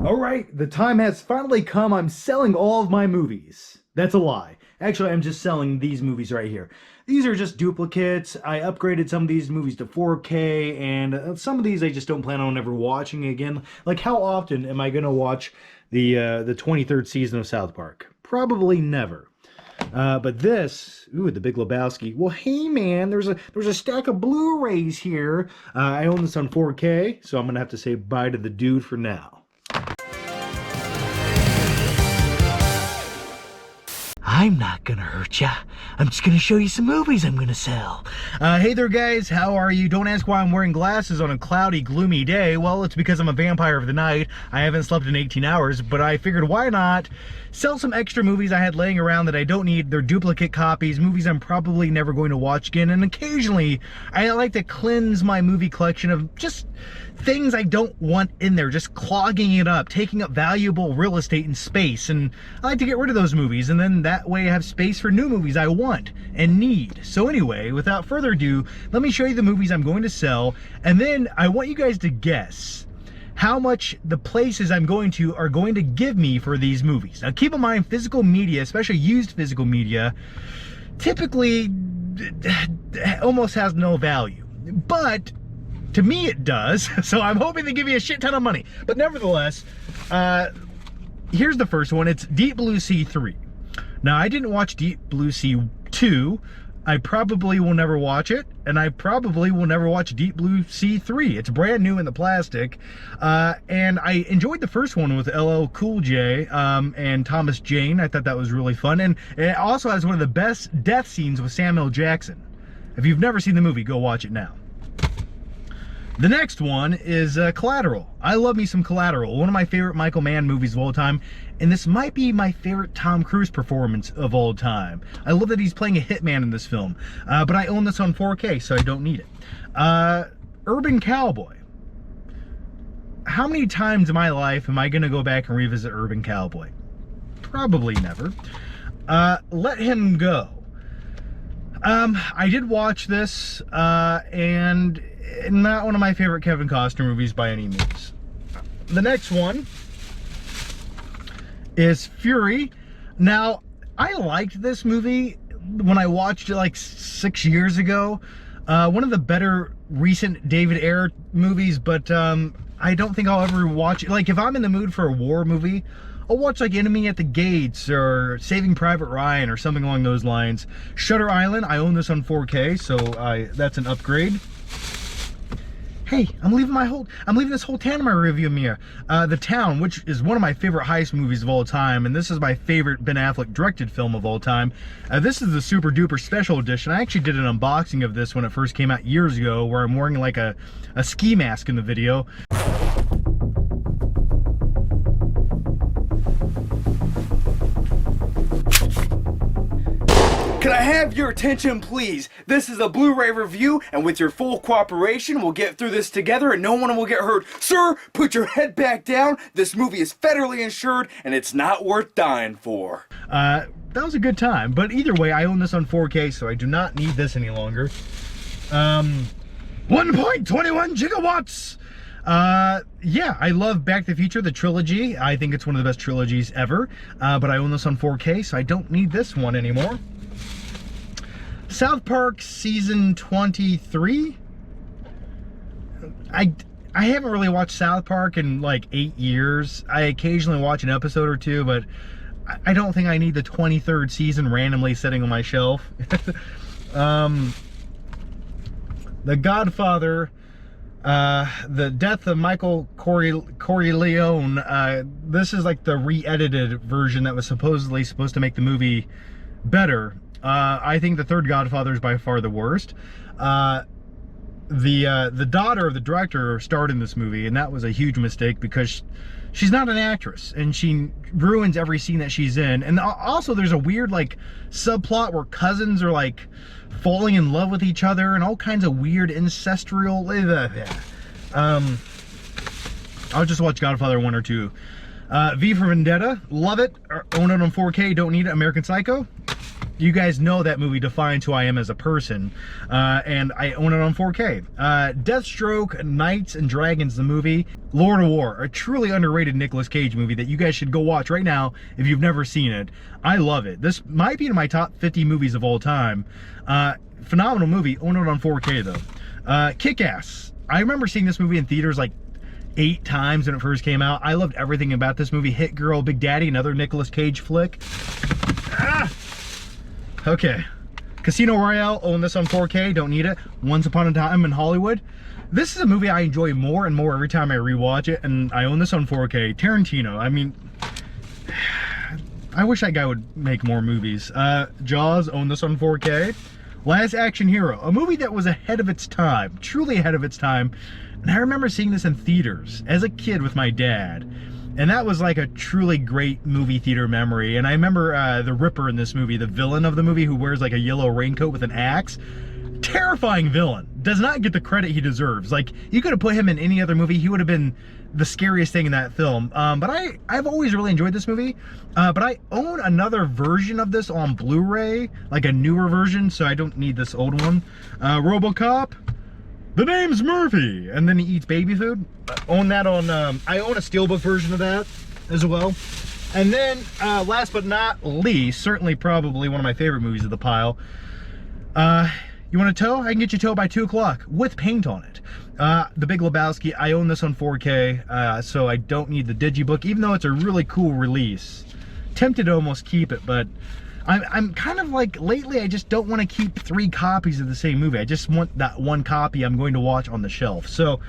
All right, the time has finally come. I'm selling all of my movies. That's a lie. Actually, I'm just selling these movies right here. These are just duplicates. I upgraded some of these movies to 4K, and some of these I just don't plan on ever watching again. Like, how often am I going to watch the 23rd season of South Park? Probably never. But this, ooh, The Big Lebowski. Well, hey man, there's a stack of Blu-rays here. I own this on 4K, so I'm gonna have to say bye to the dude for now. I'm not gonna hurt ya. I'm just gonna show you some movies I'm gonna sell. Hey there guys, how are you? Don't ask why I'm wearing glasses on a cloudy, gloomy day. Well, it's because I'm a vampire of the night. I haven't slept in 18 hours, but I figured why not sell some extra movies I had laying around that I don't need. They're duplicate copies, movies I'm probably never going to watch again, and occasionally I like to cleanse my movie collection of just things I don't want in there, just clogging it up, taking up valuable real estate and space, and I like to get rid of those movies, and then that way I have space for new movies I want and need. So anyway, without further ado, let me show you the movies I'm going to sell, and then I want you guys to guess how much the places I'm going to are going to give me for these movies. Now keep in mind, physical media, especially used physical media, typically almost has no value, but to me it does, so I'm hoping they give you a shit ton of money. But nevertheless, here's the first one. It's Deep Blue Sea 3. Now, I didn't watch Deep Blue Sea 2. I probably will never watch it, and I probably will never watch Deep Blue Sea 3. It's brand new in the plastic, and I enjoyed the first one with LL Cool J and Thomas Jane. I thought that was really fun, and it also has one of the best death scenes with Samuel Jackson. If you've never seen the movie, go watch it now. The next one is Collateral. I love me some Collateral, one of my favorite Michael Mann movies of all time, and this might be my favorite Tom Cruise performance of all time. I love that he's playing a hitman in this film, but I own this on 4K, so I don't need it. Urban Cowboy. How many times in my life am I going to go back and revisit Urban Cowboy? Probably never. Let Him Go. I did watch this, and not one of my favorite Kevin Costner movies by any means. The next one is Fury. Now, I liked this movie when I watched it like 6 years ago. One of the better recent David Ayer movies, but I don't think I'll ever watch it. Like, if I'm in the mood for a war movie, I'll watch like Enemy at the Gates or Saving Private Ryan or something along those lines. Shutter Island, I own this on 4K, so that's an upgrade. Hey, I'm leaving this whole town in my review mirror. The Town, which is one of my favorite heist movies of all time, and this is my favorite Ben Affleck directed film of all time. This is the super duper special edition. I actually did an unboxing of this when it first came out years ago, where I'm wearing like a ski mask in the video. Can I have your attention, please? This is a Blu-ray review, and with your full cooperation, we'll get through this together and no one will get hurt. Sir, put your head back down. This movie is federally insured, and it's not worth dying for. That was a good time, but either way, I own this on 4K, so I do not need this any longer. 1.21 gigawatts! Yeah, I love Back to the Future, the trilogy. I think it's one of the best trilogies ever, but I own this on 4K, so I don't need this one anymore. South Park Season 23. I haven't really watched South Park in like 8 years. I occasionally watch an episode or two, but I don't think I need the 23rd season randomly sitting on my shelf. The Godfather, the death of Michael Corleone. This is like the re-edited version that was supposedly supposed to make the movie better. I think the third Godfather is by far the worst. The daughter of the director starred in this movie, and that was a huge mistake because she's not an actress, and she ruins every scene that she's in. And also, there's a weird like subplot where cousins are like falling in love with each other, and all kinds of weird ancestral. I'll just watch Godfather 1 or 2. V for Vendetta, love it. Own it on 4K. Don't need it. American Psycho. you guys know that movie defines who I am as a person, and I own it on 4K. Deathstroke, Knights and Dragons, the movie. Lord of War, a truly underrated Nicolas Cage movie that you guys should go watch right now if you've never seen it. I love it. This might be in my top 50 movies of all time. Phenomenal movie, own it on 4K though. Kick-Ass. I remember seeing this movie in theaters like 8 times when it first came out. I loved everything about this movie. Hit Girl, Big Daddy, another Nicolas Cage flick. Okay. Casino Royale, own this on 4K, don't need it. Once Upon a Time in Hollywood. This is a movie I enjoy more and more every time I rewatch it, and I own this on 4K. Tarantino, I mean, I wish that guy would make more movies. Jaws, own this on 4K. Last Action Hero, a movie that was ahead of its time, truly ahead of its time. And I remember seeing this in theaters as a kid with my dad. And that was like a truly great movie theater memory. And I remember the Ripper in this movie, the villain of the movie who wears like a yellow raincoat with an axe. Terrifying villain. Does not get the credit he deserves. Like, you could have put him in any other movie, he would have been the scariest thing in that film. But I've always really enjoyed this movie. But I own another version of this on Blu-ray, like a newer version, so I don't need this old one. RoboCop. The name's Murphy, and then he eats baby food. Own that on, I own a steelbook version of that as well. And then, last but not least, certainly probably one of my favorite movies of the pile. You want a tow? I can get you towed by 2 o'clock with paint on it. The Big Lebowski, I own this on 4K, so I don't need the digibook, even though it's a really cool release. Tempted to almost keep it, but I'm kind of like, lately I just don't want to keep 3 copies of the same movie. I just want that one copy I'm going to watch on the shelf. So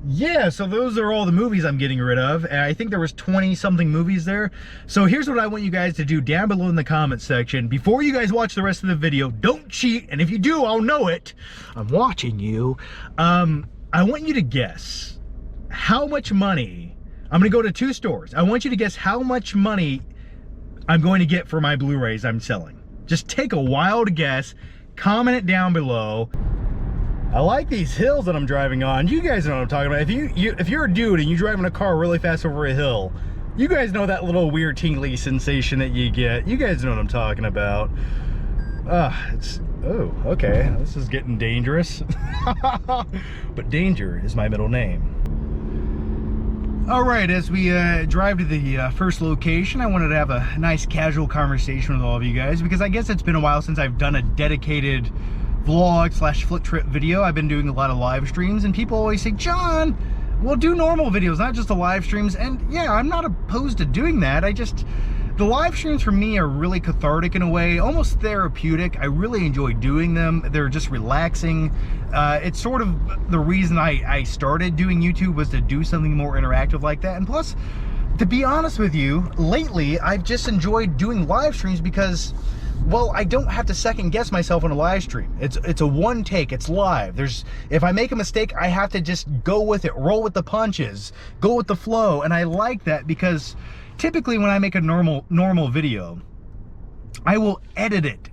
yeah, so those are all the movies I'm getting rid of. And I think there was 20 something movies there. So here's what I want you guys to do down below in the comment section. Before you guys watch the rest of the video, don't cheat. And if you do, I'll know it. I'm watching you. I want you to guess how much money, I'm gonna go to 2 stores. I want you to guess how much money I'm going to get for my Blu-rays I'm selling. Just take a wild guess, comment it down below. I like these hills that I'm driving on. You guys know what I'm talking about. If you're a dude and you're driving a car really fast over a hill, you guys know that little weird tingly sensation that you get. You guys know what I'm talking about. Oh, okay, this is getting dangerous. But danger is my middle name. All right, as we drive to the first location, I wanted to have a nice casual conversation with all of you guys, because I guess it's been a while since I've done a dedicated vlog / flick trip video. I've been doing a lot of live streams, and people always say, John, we'll do normal videos, not just the live streams. And yeah, I'm not opposed to doing that. The live streams for me are really cathartic in a way, almost therapeutic. I really enjoy doing them. They're just relaxing. It's sort of the reason I started doing YouTube, was to do something more interactive like that. And plus, to be honest with you, lately I've just enjoyed doing live streams because, well, I don't have to second guess myself on a live stream. It's a one take, it's live. If I make a mistake, I have to just go with it, roll with the punches, go with the flow. And I like that because typically when I make a normal video, I will edit it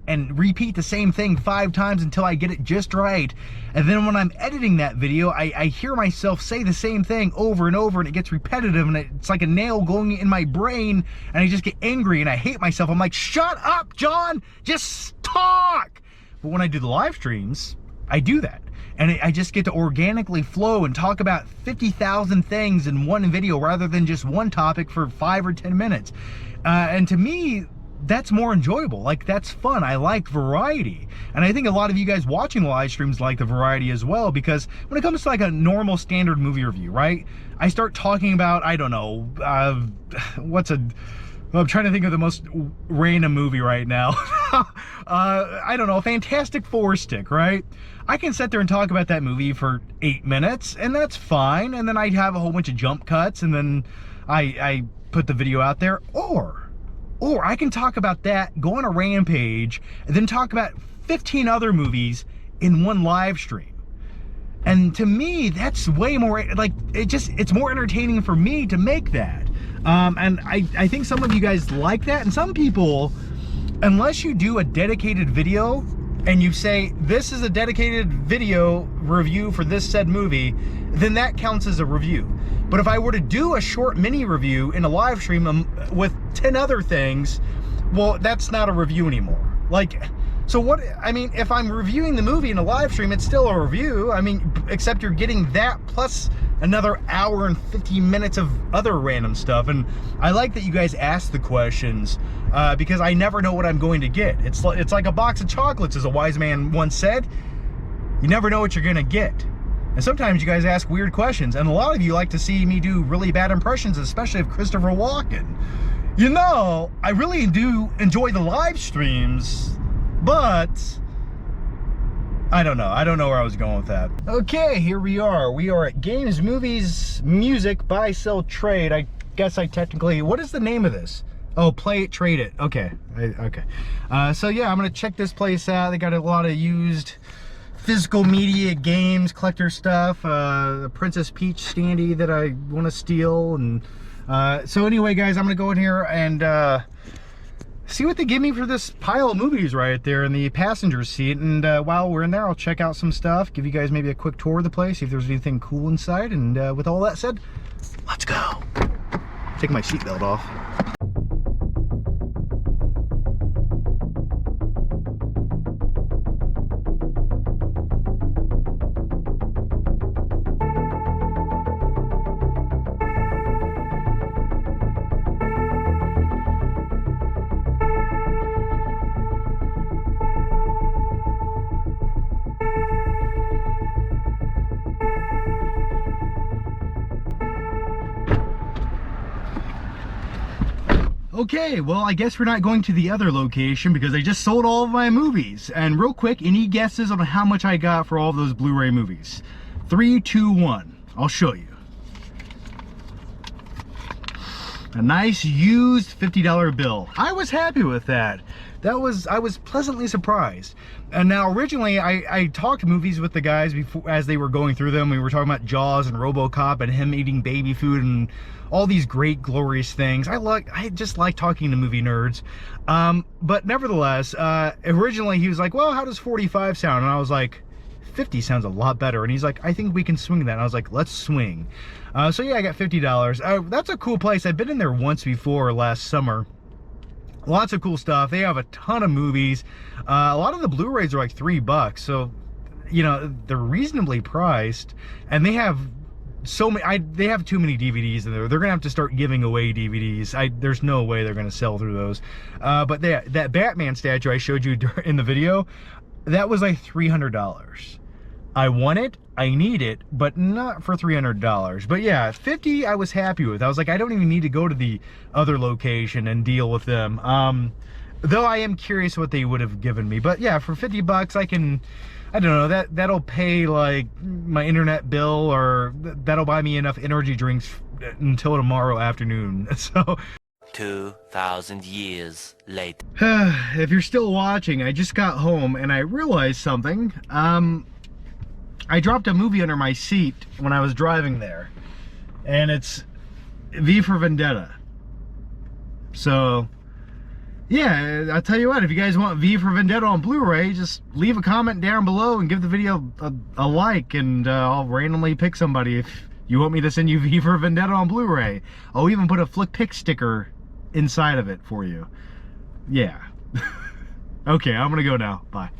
and repeat the same thing 5 times until I get it just right. And then when I'm editing that video, I hear myself say the same thing over and over, and it gets repetitive, and it's like a nail going in my brain, and I just get angry and I hate myself. I'm like, shut up, John, just talk. But when I do the live streams, I do that. And I just get to organically flow and talk about 50,000 things in one video rather than just one topic for 5 or 10 minutes. And to me, that's more enjoyable. Like, that's fun. I like variety. And I think a lot of you guys watching the live streams like the variety as well, because when it comes to like a normal standard movie review, right? I start talking about, I don't know, I'm trying to think of the most random movie right now. I don't know, Fantastic Four stick, right? I can sit there and talk about that movie for 8 minutes, and that's fine. And then I have a whole bunch of jump cuts, and then I put the video out there. Or I can talk about that, go on a rampage, and then talk about 15 other movies in one live stream. And to me, that's way more, like, it's more entertaining for me to make that. And I think some of you guys like that, and some people, unless you do a dedicated video and you say, this is a dedicated video review for this said movie, then that counts as a review. But if I were to do a short mini review in a live stream with 10 other things, Well, that's not a review anymore. Like, so what, I mean, if I'm reviewing the movie in a live stream, it's still a review. I mean, except you're getting that plus another hour and 50 minutes of other random stuff. And I like that you guys ask the questions because I never know what I'm going to get. It's like a box of chocolates, as a wise man once said. You never know what you're gonna get. And sometimes you guys ask weird questions, and a lot of you like to see me do really bad impressions, especially of Christopher Walken. You know, I really do enjoy the live streams, but I don't know. I don't know where I was going with that. Okay, here we are. We are at Games, Movies, Music, Buy, Sell, Trade. I guess I technically, what is the name of this? Oh, Play It, Trade It. Okay, okay. So yeah, I'm gonna check this place out. They got a lot of used physical media, games, collector stuff, Princess Peach standee that I want to steal, and so anyway, guys, I'm gonna go in here and see what they give me for this pile of movies right there in the passenger seat. And while we're in there, I'll check out some stuff, give you guys maybe a quick tour of the place, see if there's anything cool inside. And with all that said, let's go. Take my seatbelt off. Okay, well, I guess we're not going to the other location because I just sold all of my movies. And real quick, any guesses on how much I got for all of those Blu-ray movies? 3, 2, 1. I'll show you. A nice used $50 bill. I was happy with that. I was pleasantly surprised. And now originally I talked movies with the guys before as they were going through them. We were talking about Jaws and RoboCop and him eating baby food and all these great glorious things. I just like talking to movie nerds. But nevertheless, originally he was like, well, how does 45 sound? And I was like, 50 sounds a lot better. And he's like, I think we can swing that. And I was like, let's swing. So yeah, I got $50. That's a cool place. I've been in there once before last summer. Lots of cool stuff. They have a ton of movies. A lot of the Blu-rays are like $3, so you know they're reasonably priced, and they have so many. They have too many DVDs in there. They're gonna have to start giving away DVDs. There's no way they're gonna sell through those. But that Batman statue I showed you in the video, that was like $300. I want it, I need it, but not for $300. But yeah, 50 I was happy with. I was like, I don't even need to go to the other location and deal with them. Though I am curious what they would have given me. But yeah, for $50 I can, I don't know, that'll pay like my internet bill, or that'll buy me enough energy drinks until tomorrow afternoon. So 2,000 years later. If you're still watching, I just got home and I realized something. I dropped a movie under my seat when I was driving there, and it's V for Vendetta. So yeah, I'll tell you what, if you guys want V for Vendetta on Blu-ray, just leave a comment down below and give the video a like, and I'll randomly pick somebody if you want me to send you V for Vendetta on Blu-ray. I'll even put a Flick Pick sticker inside of it for you. Yeah. Okay, I'm gonna go now. Bye.